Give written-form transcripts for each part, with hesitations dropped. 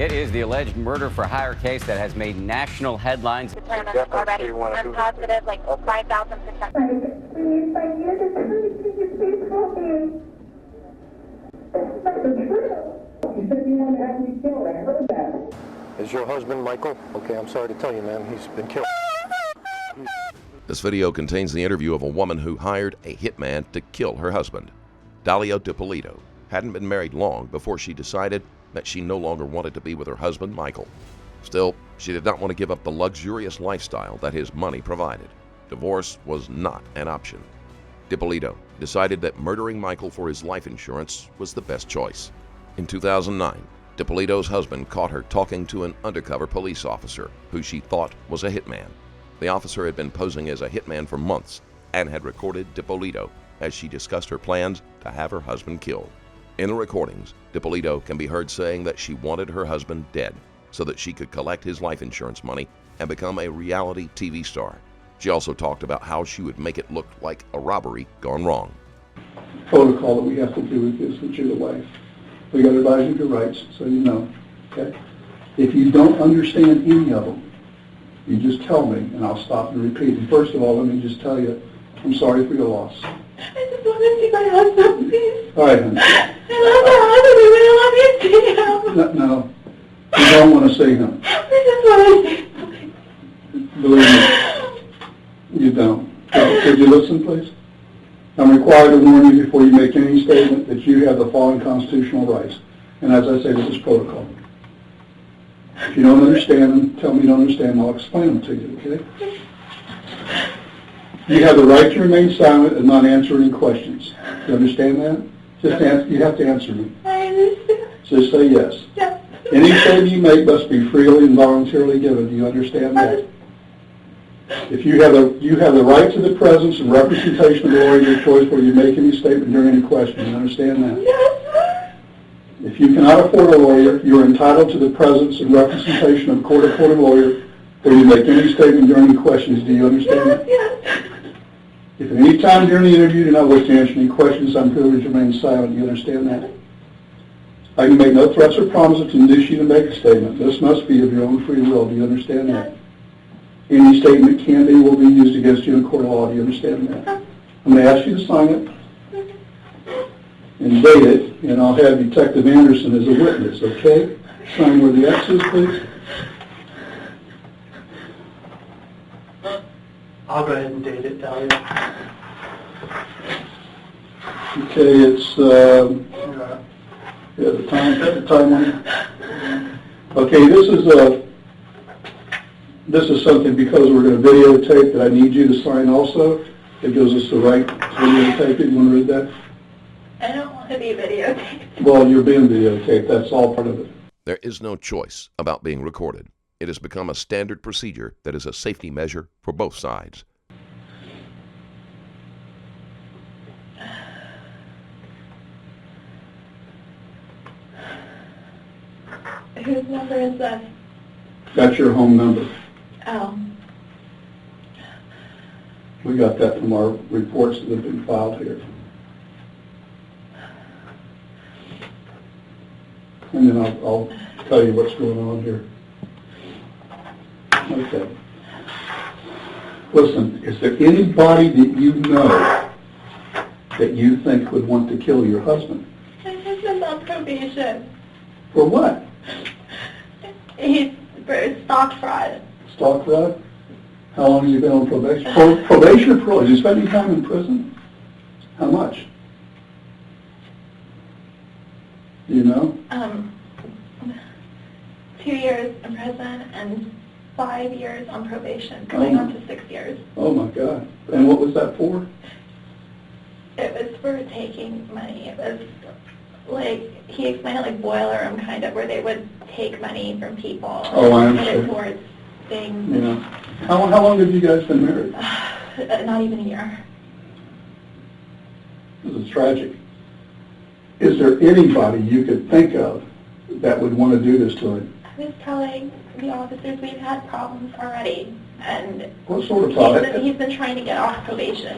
It is the alleged murder-for-hire case that has made national headlines. Already, I'm positive, like 5,000%. Please, I hear the truth. Can you please help me? It's not the truth. You said you wanted to have me killed. I heard that. Is your husband Michael? Okay, I'm sorry to tell you, man. He's been killed. This video contains the interview of a woman who hired a hitman to kill her husband. Dalia Dippolito hadn't been married long before she decided that she no longer wanted to be with her husband, Michael. Still, she did not want to give up the luxurious lifestyle that his money provided. Divorce was not an option. Dippolito decided that murdering Michael for his life insurance was the best choice. In 2009, Dippolito's husband caught her talking to an undercover police officer who she thought was a hitman. The officer had been posing as a hitman for months and had recorded Dippolito as she discussed her plans to have her husband killed. In the recordings, Dippolito can be heard saying that she wanted her husband dead so that she could collect his life insurance money and become a reality TV star. She also talked about how she would make it look like a robbery gone wrong. Protocol that we have to do with this, that you're the wife. We got to advise you of your rights, so you know. Okay? If you don't understand any of them, you just tell me, and I'll stop and repeat. And first of all, let me just tell you, I'm sorry for your loss. I just want to see my husband, please. All right, honey. I love my husband. I love you, see him. No, you don't want to see him. I just want to see him. Believe me, you don't. Could you listen, please? I'm required to warn you before you make any statement that you have the following constitutional rights. And as I say, this is protocol. If you don't understand them, tell me you don't understand, and I'll explain them to you, okay? You have the right to remain silent and not answer any questions. You understand that? Just answer, you have to answer me. I understand. Just say yes. Yes. Any statement you make must be freely and voluntarily given. Do you understand that? If you have the right to the presence and representation of the lawyer of your choice where you make any statement during any question. You understand that? Yes. If you cannot afford a lawyer, you are entitled to the presence and representation of a court-appointed lawyer where you make any statement during any questions. Do you understand that? Yes. If at any time during the interview you do not wish to answer any questions, I'm privileged to remain silent. Do you understand that? I can make no threats or promises to induce you to make a statement. This must be of your own free will. Do you understand that? Any statement can be will be used against you in court of law. Do you understand that? I'm going to ask you to sign it and date it, and I'll have Detective Anderson as a witness, okay? Sign where the X is, please. I'll go ahead and date it, Dalia. Okay, it's the time on it. Okay, this is something because we're going to videotape that I need you to sign also. It gives us the right to videotape it. You want to read that? I don't want to be videotaped. Well, you're being videotaped. That's all part of it. There is no choice about being recorded. It has become a standard procedure that is a safety measure for both sides. Whose number is this? That's your home number. Oh. We got that from our reports that have been filed here. And then I'll tell you what's going on here. Okay. Listen, is there anybody that you know that you think would want to kill your husband? My husband's on probation. For what? He's for stock fraud. Stock fraud? How long has he been on probation? Probation or parole? Is he spending time in prison? How much? Do you know? 2 years in prison and 5 years on probation, going on to 6 years. Oh my God. And what was that for? It was for taking money. It was like, he explained it like boiler room kind of, where they would take money from people and put it towards things. Yeah. How long have you guys been married? Not even a year. This is tragic. Is there anybody you could think of that would want to do this to him? I was telling the officers we've had problems already, and What sort of problem? he's been trying to get off probation,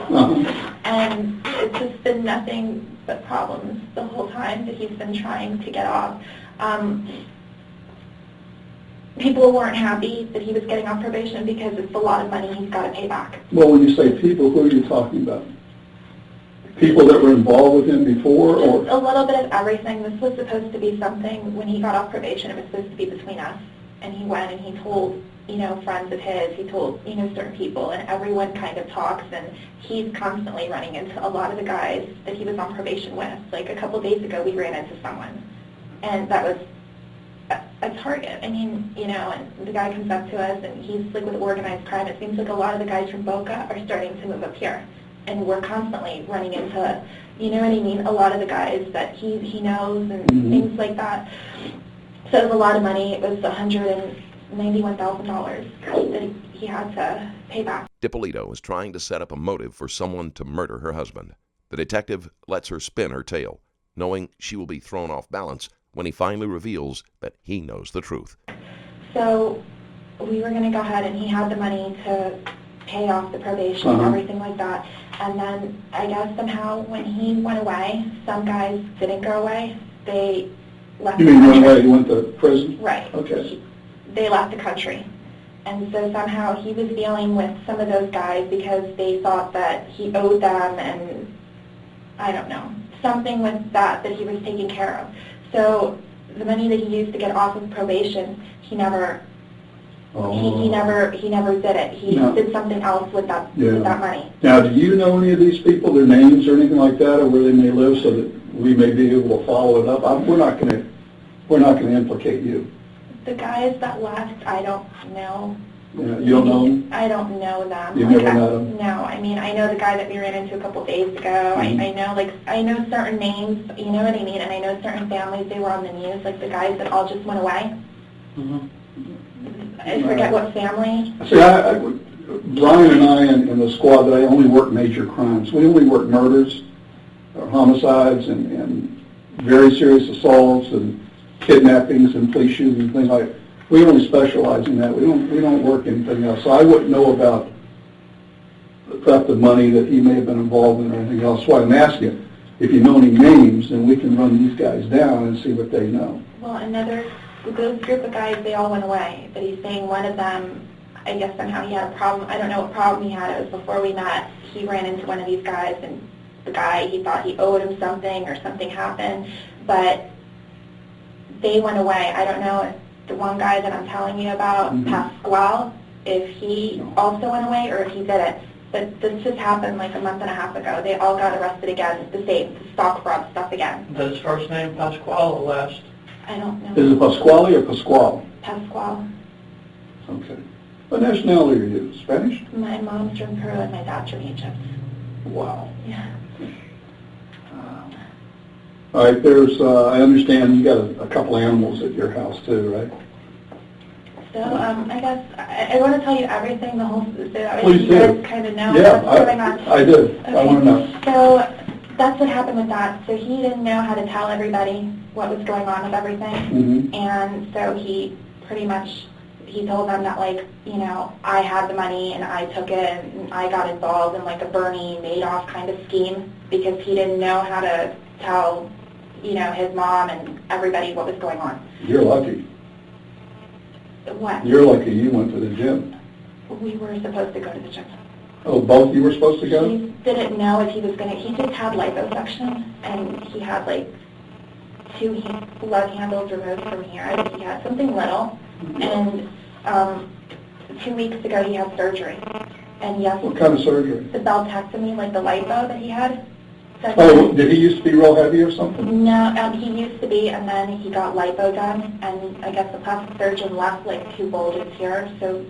and it's just been nothing but problems the whole time that he's been trying to get off. people weren't happy that he was getting off probation because it's a lot of money he's got to pay back. Well, when you say people, who are you talking about? People that were involved with him before, or? A little bit of everything. This was supposed to be something, when he got off probation, it was supposed to be between us. And he went and he told, friends of his, he told, certain people, and everyone kind of talks, and he's constantly running into a lot of the guys that he was on probation with. Like a couple days ago, we ran into someone, and that was a target. I mean, and the guy comes up to us, and he's like with organized crime. It seems like a lot of the guys from Boca are starting to move up here. And we're constantly running into, a lot of the guys that he knows and things like that. So it was a lot of money. It was $191,000 that he had to pay back. Dippolito is trying to set up a motive for someone to murder her husband. The detective lets her spin her tale, knowing she will be thrown off balance when he finally reveals that he knows the truth. So we were going to go ahead, and he had the money to pay off the probation and everything like that. And then I guess somehow when he went away, some guys didn't go away. They left the country. You mean went away? He went to prison? Right. Okay. They left the country. And so somehow he was dealing with some of those guys because they thought that he owed them, and I don't know, something with that he was taking care of. So the money that he used to get off of probation, he never he never did it. He did something else with that money. Now, do you know any of these people, their names or anything like that, or where they may live, so that we may be able to follow it up? We're not going to implicate you. The guys that left, I don't know. Yeah, you don't know them? I don't know them. You've never met them? No, I mean, I know the guy that we ran into a couple of days ago. I know certain names, you know what I mean, and I know certain families, they were on the news, like the guys that all just went away. I forget what family. See, Brian and I in the squad, I only work major crimes. We only work murders, or homicides, and very serious assaults, and kidnappings, and police shootings, and things like that. We only specialize in that. We don't work anything else. So I wouldn't know about the theft of money that he may have been involved in or anything else. That's why I'm asking. If you know any names, then we can run these guys down and see what they know. Well, those group of guys, they all went away. But he's saying one of them, I guess somehow he had a problem. I don't know what problem he had. It was before we met. He ran into one of these guys, and the guy, he thought he owed him something or something happened. But they went away. I don't know if the one guy that I'm telling you about, Pasquale, if he also went away or if he didn't. But this just happened like a month and a half ago. They all got arrested again, the same stock fraud stuff again. Is his first name Pasquale or last? I don't know. Is it Pasquale or Pasquale? Pasquale. Okay. What nationality are you? Spanish? My mom's from Peru and my dad's from Egypt. Wow. Yeah. All right, I understand you got a couple animals at your house too, right? So, I guess, I want to tell you everything, the whole, so that Please you do. guys kind of know Yeah, what's going on. I do. Okay. I want to know. So, that's what happened with that. So he didn't know how to tell everybody what was going on with everything. And so he pretty much, he told them that, like, I had the money and I took it and I got involved in like a Bernie Madoff kind of scheme because he didn't know how to tell his mom and everybody what was going on. You're lucky. What? You're lucky you went to the gym. We were supposed to go to the gym. Oh, both of you were supposed to go? He didn't know if he was going to, he just had liposuction, and he had like 2 blood handles removed from here. I think he had something little, and 2 weeks ago he had surgery. And yes. What kind of surgery? The beltectomy, like the lipo that he had. Oh, did he used to be real heavy or something? No, he used to be, and then he got lipo done, and I guess the plastic surgeon left like 2 bulges here. So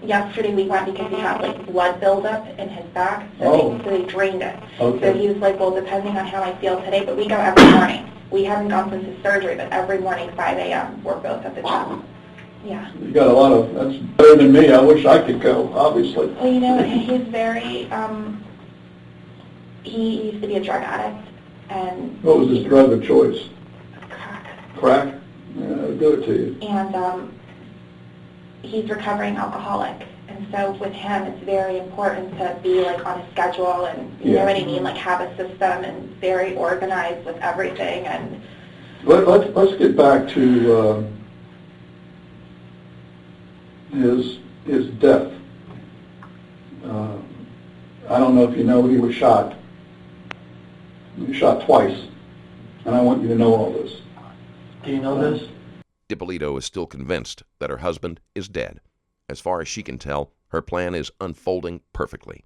yesterday we went because he had like blood buildup in his back, so they drained it. Okay. So he was like, well, depending on how I feel today, but we go every morning. We haven't gone since his surgery, but every morning 5 a.m. we're both at the gym. Yeah. You got a lot of, that's better than me. I wish I could go, obviously. Well, he's very, he used to be a drug addict, and... What was his drug of choice? Crack. Crack? Yeah, it'll do it to you. And he's recovering alcoholic, and so with him it's very important to be like on a schedule and, you know what I mean, like have a system and very organized with everything. And Let's get back to his death. I don't know if you know, he was shot. He was shot twice, and I want you to know all this. Do you know this? Dippolito is still convinced that her husband is dead. As far as she can tell, her plan is unfolding perfectly.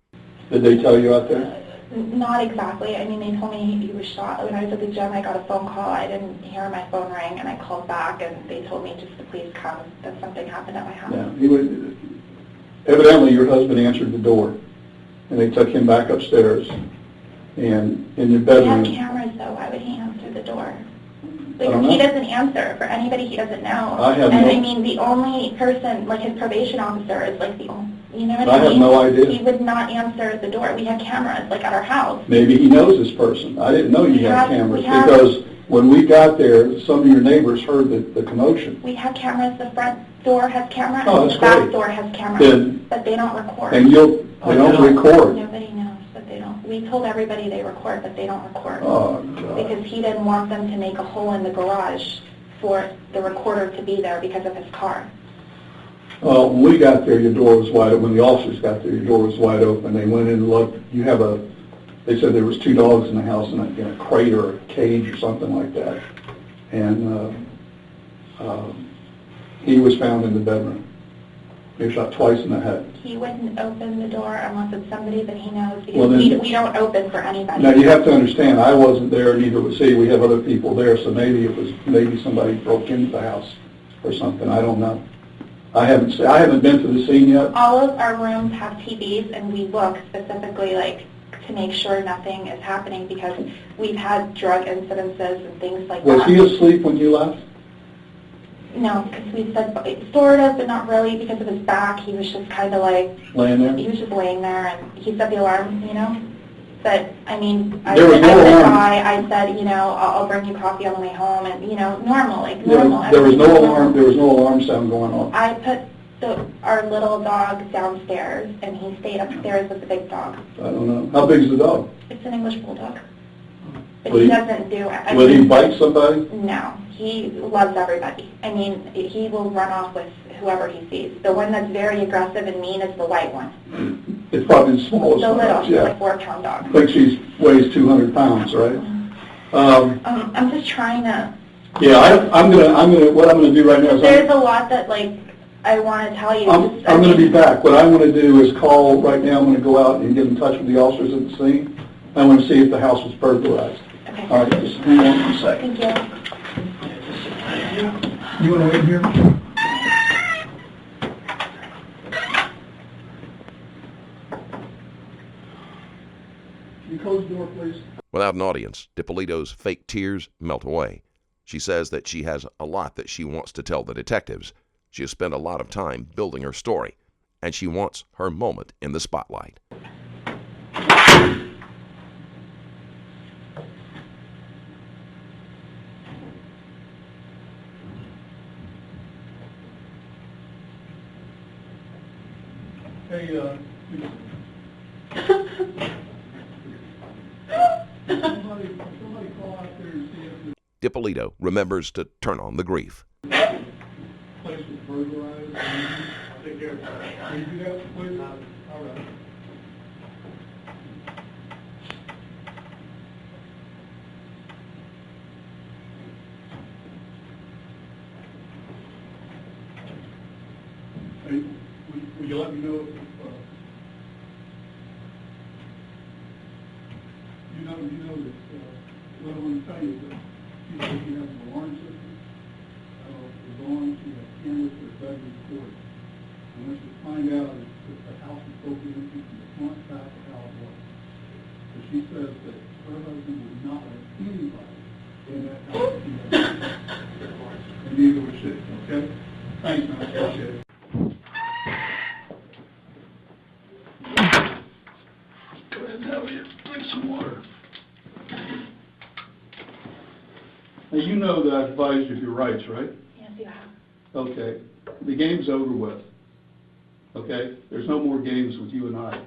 Did they tell you out there? Not exactly. I mean, they told me he was shot. When I was at the gym, I got a phone call. I didn't hear my phone ring, and I called back, and they told me just to please come, that something happened at my house. Yeah, evidently your husband answered the door, and they took him back upstairs, and in your bedroom. We have cameras, though. Why would he answer the door? I don't know. He doesn't answer for anybody he doesn't know. I mean, the only person, like his probation officer, is like the only, you know what I mean? I have no idea. He would not answer the door. We have cameras, like at our house. Maybe he knows this person. I didn't know you had cameras, because when we got there, some of your neighbors heard the commotion. We have cameras. The front door has cameras. Oh, and that's the back great. door has cameras, but they don't record. And they don't record. Nobody knows, but they don't. We told everybody they record, but they don't record. Oh, God. Because he didn't want them to make a hole in the garage for the recorder to be there because of his car. Well, when we got there, your door was wide open. When the officers got there, your door was wide open. They went in and looked. They said there was 2 dogs in the house in a crate or a cage or something like that. And he was found in the bedroom. He was shot twice in the head. He wouldn't open the door unless it's somebody that he knows, because Well, then, we don't open for anybody. Now, you have to understand, I wasn't there, neither was he. We have other people there, so maybe somebody broke into the house or something. I don't know. I haven't been to the scene yet. All of our rooms have TVs, and we look specifically, like, to make sure nothing is happening, because we've had drug incidences and things like that. Was he asleep when you left? No, because we said sort of, but not really, because of his back. He was just kind of like... Laying there? He was just laying there, and he set the alarm, you know? But, I mean, I There was no said alarm. bye. I said, you know, I'll bring you coffee on the way home, and, you know, normal, like normal. There was no alarm. There was no alarm sound going on. I put our little dog downstairs, and he stayed upstairs with the big dog. I don't know. How big is the dog? It's an English bulldog. But Will he he- doesn't do... Will he bite somebody? No, he loves everybody. I mean, he will run off with whoever he sees. The one that's very aggressive and mean is the white one. It's probably the smallest The one. little, she's Yeah. like 4-pound dog. I think she weighs 200 pounds, right? I'm just trying to... Yeah, what I'm gonna do right now is There's a lot that, like, I want to tell you. I'm gonna be back. What I want to do is call right now. I'm gonna go out and get in touch with the officers at the scene. I want to see if the house was burglarized. Okay. All right, just hang on one second. Thank you. You want to wait here? Can you close the door, please? Without an audience, Dippolito's fake tears melt away. She says that she has a lot that she wants to tell the detectives. She has spent a lot of time building her story, and she wants her moment in the spotlight. Hey, somebody call out there and see if the Dippolito remembers to turn on the grief. place was burglarized. Take care. Can you do that, please? All right. Hey, will you let me know if, you know that, what I want to tell you is that she said she has an alarm system. As long as she has cameras that are better recorded. And what you find out is that the house is broken into from the front, back, and how it was. So she says that her husband would not let anybody in that house. And neither would she, okay? Thanks, man, I appreciate it. Go ahead and have you drink some water. Now, you know that I advised you of your rights, right? Yes, you have. Okay. The game's over with. Okay? There's no more games with you and I.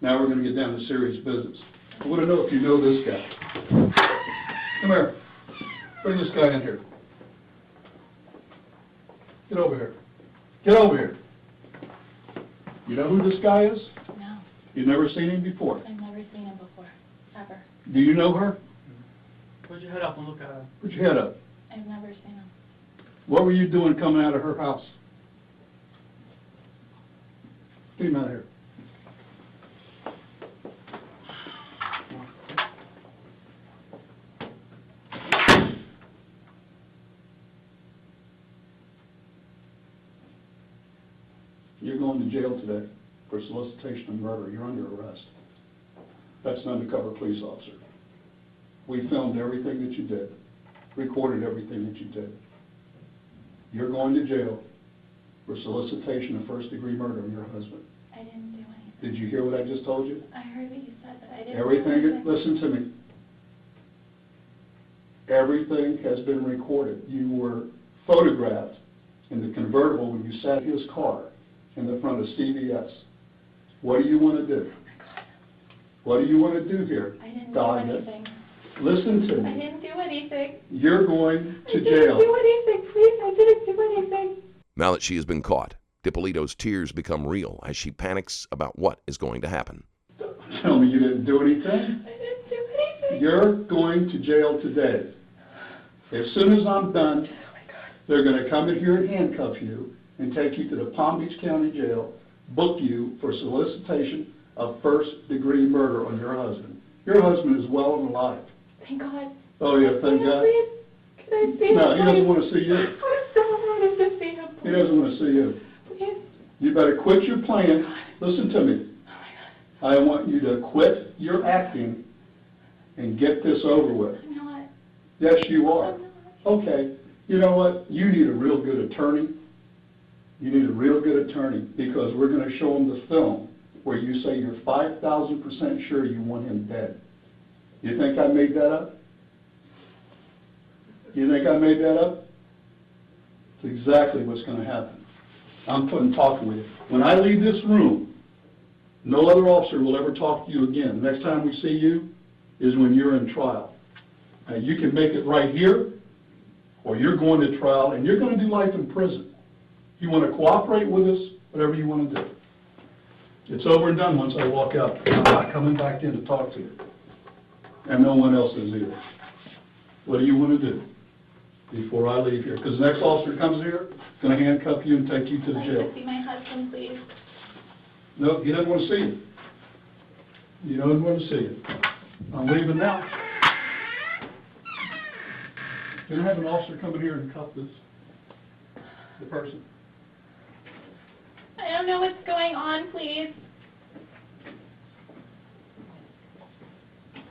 Now we're going to get down to serious business. I want to know if you know this guy. Come here. Bring this guy in here. Get over here. Get over here. You know who this guy is? No, You've never seen him before. I've never seen him before, ever. Do you know her? Put your head up and look at her. Put your head up. I've never seen him. What were you doing coming out of her house? Get him out of here. You're going to jail today for solicitation of murder. You're under arrest. That's an undercover police officer. We filmed everything that you did, recorded everything that you did. You're going to jail for solicitation of first-degree murder of your husband. I didn't do anything. Did you hear what I just told you? I heard what you said, but I didn't do Everything, anything. listen to me. Everything has been recorded. You were photographed in the convertible when you sat in his car in the front of CVS. What do you want to do? What do you want to do here? I didn't Dalia? do anything. Listen to I me. didn't do anything. You're going to I didn't jail. do anything, please. I didn't do anything. Now that she has been caught, Dippolito's tears become real as she panics about what is going to happen. Tell me you didn't do anything. I didn't do anything. You're going to jail today. As soon as I'm done, they're going to come in here and handcuff you and take you to the Palm Beach County Jail, book you for solicitation of first-degree murder on your husband. Your husband is well and alive. Thank God. Oh, yeah, thank God. Please, can I see him? No, he doesn't please? want to see you. I so wanted to see him. He doesn't want to see you. Please. You better quit your playing. Listen to me. I want you to quit your acting and get this over with. I'm not. Yes, you are. I'm not. Okay. You know what? You need a real good attorney. You need a real good attorney because we're going to show them the film where you say you're 5,000% sure you want him dead. You think I made that up? You think I made that up? It's exactly what's going to happen. I'm talking with you. When I leave this room, no other officer will ever talk to you again. The next time we see you is when you're in trial. Now, you can make it right here, or you're going to trial, and you're going to do life in prison. You want to cooperate with us, whatever you want to do. It's over and done once I walk out. I'm not coming back in to talk to you. And no one else is either. What do you want to do before I leave here? Because the next officer comes here, going to handcuff you and take you to the I'd like jail. to see my husband, please. No, he doesn't want to see you. He doesn't want to see you. I'm leaving now. Can I have an officer come in here and cuff the person? I don't know what's going on, please.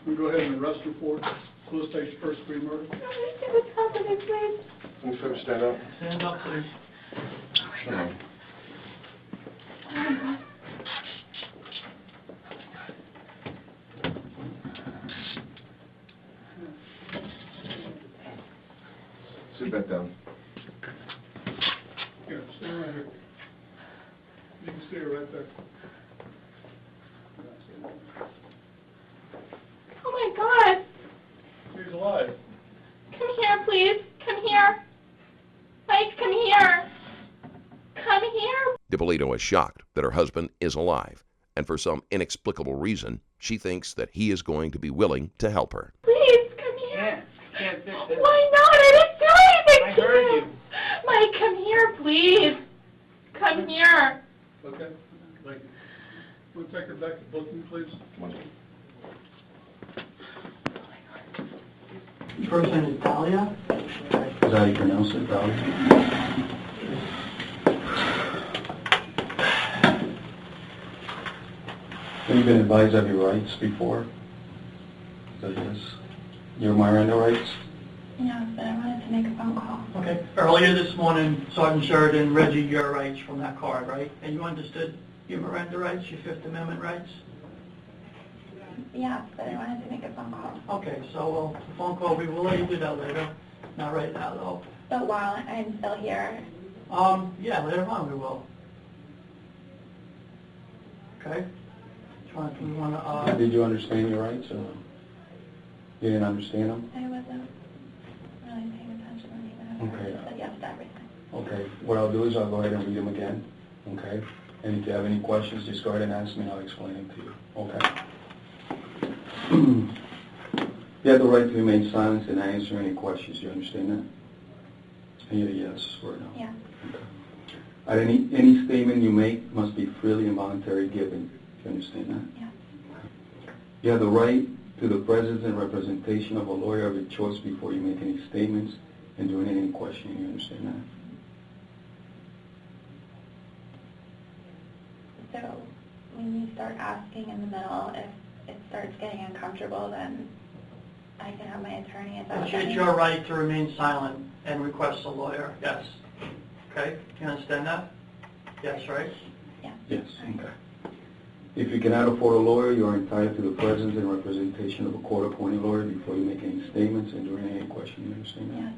We'll go ahead and arrest her for solicitation of first-degree murder. I don't understand what's happening, please. Can you folks stand up? Stand up, please. Oh my God. Sit back down. Here, stay right here. You can stay right there. Oh my God. He's alive. Come here, please. Come here. Mike, come here. Come here. Dippolito is shocked that her husband is alive, and for some inexplicable reason, she thinks that he is going to be willing to help her. Please, come here. Can't fix it. Why not? I didn't do anything I to heard you. Mike, come here, please. Come here. Okay, thank you. We'll take her back to booking, please. Come on. First name is Dalia. Is that how you pronounce it, Dalia? Have you been advised of your rights before? So yes, your Miranda rights? No, but I wanted to make a phone call. Okay. Earlier this morning, Sergeant Sheridan read you your rights from that card, right? And you understood your Miranda rights, your Fifth Amendment rights? Yeah, but I wanted to make a phone call. Okay, so the phone call, we will let you do that later. Not right now, though. But while I'm still here, Yeah, later on we will. Okay? We want to, Did you understand your rights or no? You didn't understand them? I wasn't really paying attention or anything. Okay. I said yes to everything. Okay, what I'll do is I'll go ahead and read them again, okay? And if you have any questions, just go ahead and ask me and I'll explain it to you. Okay? You have the right to remain silent and not answer any questions. You understand that? And you're a yes or no? Yeah. Okay. Any statement you make must be freely and voluntarily given. You understand that? Yeah. You have the right to the presence and representation of a lawyer of your choice before you make any statements and during any questioning. You understand that? So when you start asking in the middle, if it starts getting uncomfortable, then I can have my attorney. Is that what that It's means? your right to remain silent and request a lawyer, yes. Okay, you understand that? Yes, right? Yeah. Yes. Okay. If you cannot afford a lawyer, you are entitled to the presence and representation of a court-appointed lawyer before you make any statements and during any question. You understand that?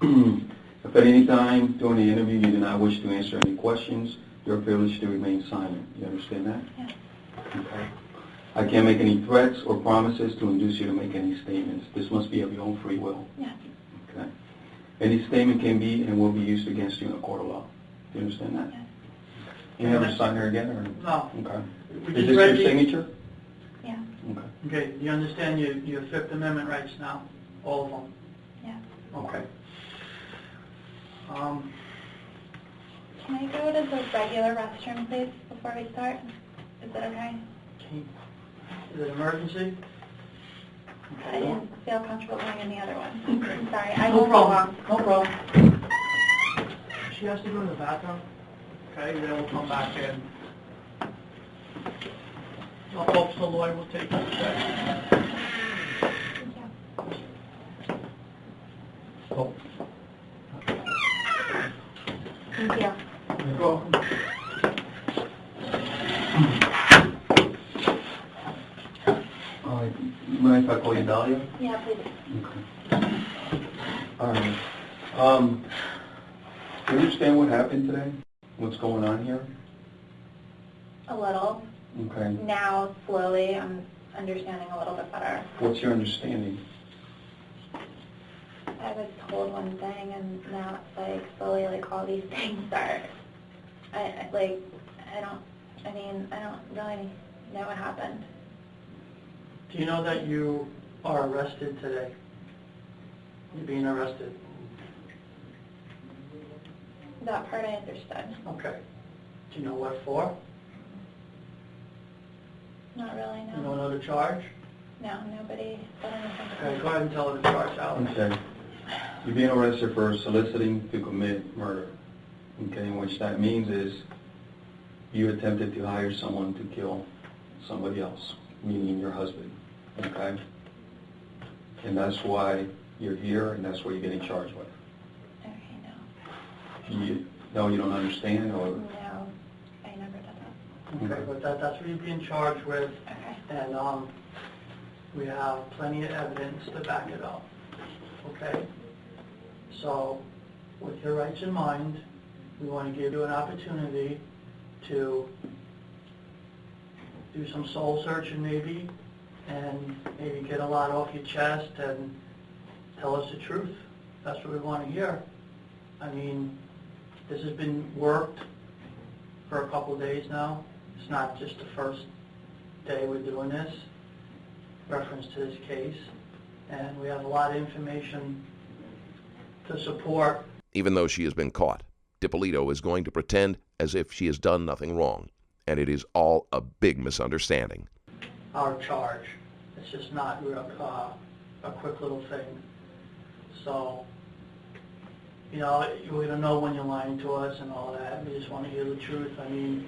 Yeah. If at any time during the interview you do not wish to answer any questions, you are privileged to remain silent. You understand that? Yeah. Okay. I can't make any threats or promises to induce you to make any statements. This must be of your own free will. Yeah. Okay. Any statement can be and will be used against you in a court of law. Do you understand that? Yeah. You have to sign here again, or? No. Okay. We Is just this read your the- signature? Yeah. Okay. Okay, you understand your Fifth Amendment rights now? All of them? Yeah. Okay. Can I go to the regular restroom, please, before we start? Is that okay? Is it emergency? I didn't feel comfortable going in the other one. Okay. I'm sorry. I No won't go problem, long. no problem. She has to go to the bathroom, okay, then we'll come back in. The hopes the lawyer will take it, okay? Thank you. Oh. Thank you. You're welcome. You mind if I call you Dalia? Yeah, please. Okay. All right. Do you understand what happened today? What's going on here? A little. Okay. Now, slowly, I'm understanding a little bit better. What's your understanding? I was told one thing, and now it's like slowly, like all these things are. I don't really know what happened. Do you know that you are arrested today? You're being arrested. That part I understood. Okay. Do you know what for? Not really, You don't no. know the charge? No, nobody said anything. Okay, go ahead and tell her the charge, Alex. Okay. You're being arrested for soliciting to commit murder. Okay, which that means is you attempted to hire someone to kill somebody else, meaning your husband. Okay? And that's why you're here, and that's what you're getting charged with. Okay, no. You don't understand, or? No, I never did that. Okay, but that's what you're being charged with, Okay. and we have plenty of evidence to back it up. Okay? So, with your rights in mind, we want to give you an opportunity to do some soul searching maybe, and maybe get a lot off your chest and tell us the truth. That's what we want to hear. I mean, this has been worked for a couple of days now. It's not just the first day we're doing this, reference to this case, and we have a lot of information to support. Even though she has been caught, Dippolito is going to pretend as if she has done nothing wrong, and it is all a big misunderstanding. Our charge. It's just not a quick little thing. So, you know, we don't know when you're lying to us and all that. We just want to hear the truth. I mean,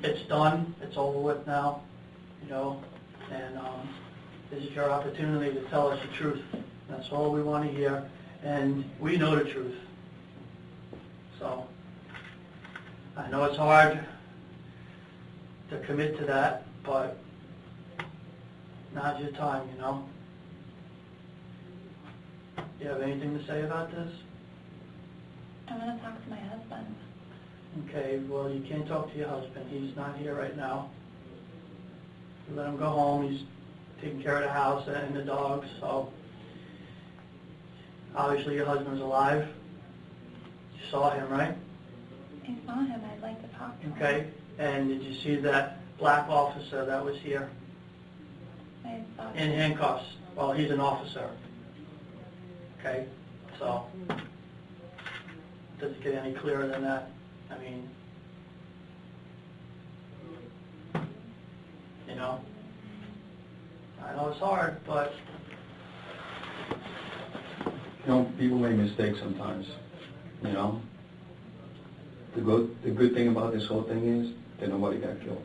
it's done. It's over with now, you know, and this is your opportunity to tell us the truth. That's all we want to hear, and we know the truth. So, I know it's hard to commit to that, but now's your time, you know. Do you have anything to say about this? I'm going to talk to my husband. Okay, well, you can't talk to your husband. He's not here right now. You let him go home. He's taking care of the house and the dogs, so obviously your husband's alive. You saw him, right? I saw him. I'd like to talk to him. Okay, and did you see that black officer that was here I saw in handcuffs? Well, he's an officer. Okay, so does it get any clearer than that? I mean, you know, I know it's hard, but You know, people make mistakes sometimes, you know. The good thing about this whole thing is that nobody got killed,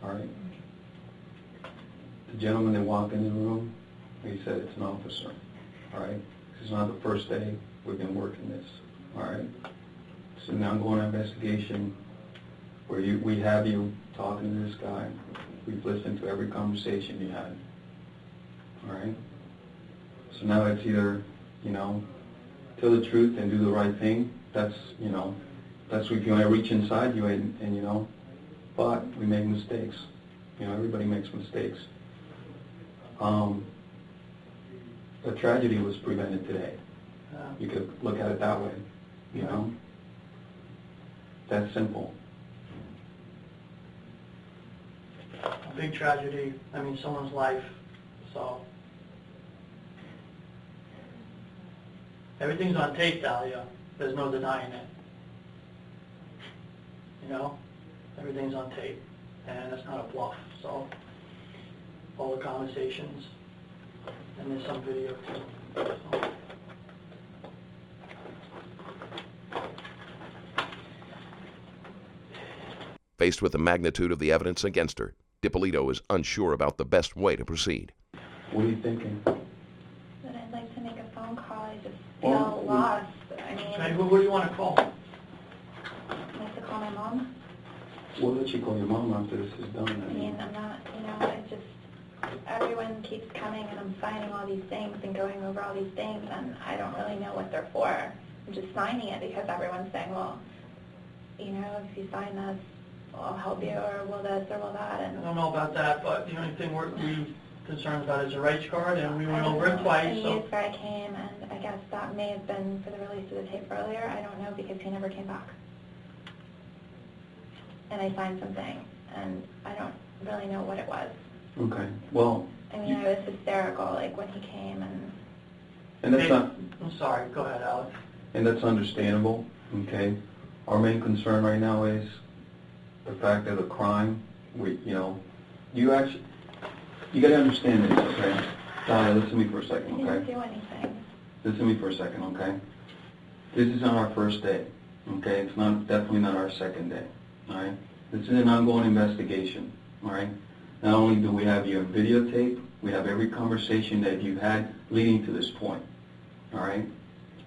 all right? The gentleman that walked in the room, he said it's an officer, all right? This is not the first day we've been working this, all right? It's an ongoing investigation where we have you talking to this guy. We've listened to every conversation you had, all right? So now it's either, you know, tell the truth and do the right thing. That's, you know, that's if you want to reach inside you and you know, but we make mistakes. You know, everybody makes mistakes. A tragedy was prevented today. You could look at it that way, you know. That's simple. a big tragedy, I mean, someone's life, so. Everything's on tape, Dalia. There's no denying it. You know? Everything's on tape, and it's not a bluff, so. All the conversations, and there's some video too, so. Faced with the magnitude of the evidence against her, Dippolito is unsure about the best way to proceed. What are you thinking? That I'd like to make a phone call. I just feel lost. I mean, Okay, what do you want to call? I'd like to call my mom. We'll let you call your mom after this is done. I mean, I'm not, you know, it just, everyone keeps coming and I'm signing all these things and going over all these things and I don't really know what they're for. I'm just signing it because everyone's saying, well, you know, if you sign this, I'll help you, or will this, or will that, I and don't know about that, but the only thing we're concerned about is a rights card, and we went over it twice, and so. this guy came, and I guess that may have been for the release of the tape earlier, I don't know, because he never came back. And I signed something, and I don't really know what it was. Okay, well. I mean, I was hysterical, like, when he came, And that's not. I'm sorry, go ahead, Alex. And that's understandable, okay? Our main concern right now is the fact of the crime. You gotta understand this, okay? Dalia, listen to me for a I second, didn't okay? do anything. Listen to me for a second, okay? This is not our first day, okay? It's definitely not our second day, all right? This is an ongoing investigation, all right? Not only do we have your videotape, we have every conversation that you've had leading to this point, all right?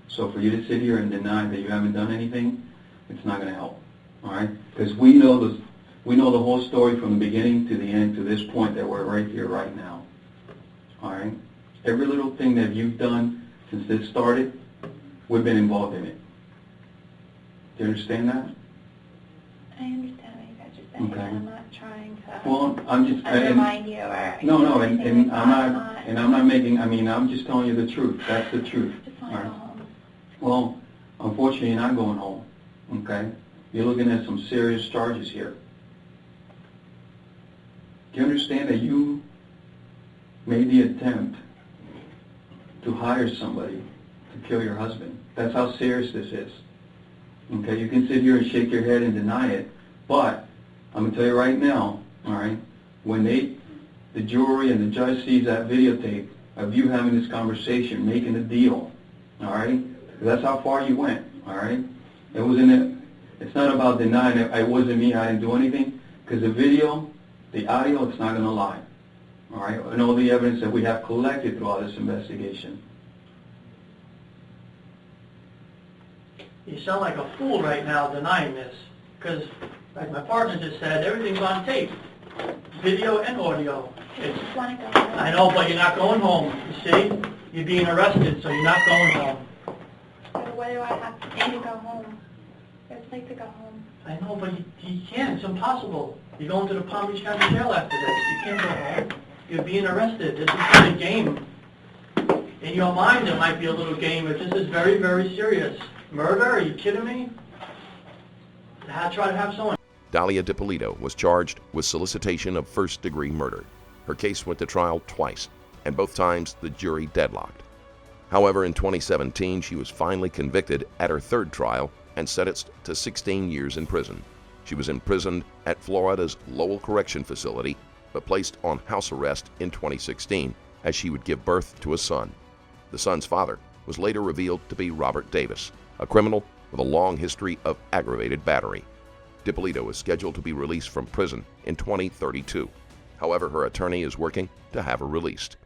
So for you to sit here and deny that you haven't done anything, it's not going to help, all right? Because we know the whole story from the beginning to the end to this point that we're right here right now, all right? Every little thing that you've done since this started, we've been involved in it. Do you understand that? I understand what you guys are saying, Okay. and I'm not trying to Well, I'm just undermine you or no, anything and like I'm that. not making. I mean, I'm just telling you the truth. That's the truth. I just want to all go right? home. Well, unfortunately, you're not going home. Okay, you're looking at some serious charges here. Do you understand that you made the attempt to hire somebody to kill your husband? That's how serious this is. Okay, you can sit here and shake your head and deny it, but I'm gonna tell you right now, all right, when the jury and the judge sees that videotape of you having this conversation, making a deal, all right, that's how far you went, all right. It's not about denying it wasn't me, I didn't do anything, because the video, the audio, it's not going to lie. All right, and all the evidence that we have collected throughout this investigation. You sound like a fool right now denying this, because, like my partner just said, everything's on tape, video and audio. I just want to go home. I know, but you're not going home, you see? You're being arrested, so you're not going home. So what do I have to do to go home? I'd like to go home. I know, but you can't. It's impossible. You're going to the Palm Beach County Jail after this. You can't go home. You're being arrested. This is not a game. In your mind, it might be a little game, but this is very, very serious. Murder? Are you kidding me? I try to have someone. Dalia Dippolito was charged with solicitation of first-degree murder. Her case went to trial twice, and both times the jury deadlocked. However, in 2017, she was finally convicted at her third trial and sentenced to 16 years in prison. She was imprisoned at Florida's Lowell Correction Facility, but placed on house arrest in 2016 as she would give birth to a son. The son's father was later revealed to be Robert Davis, a criminal with a long history of aggravated battery. Dippolito is scheduled to be released from prison in 2032. However, her attorney is working to have her released.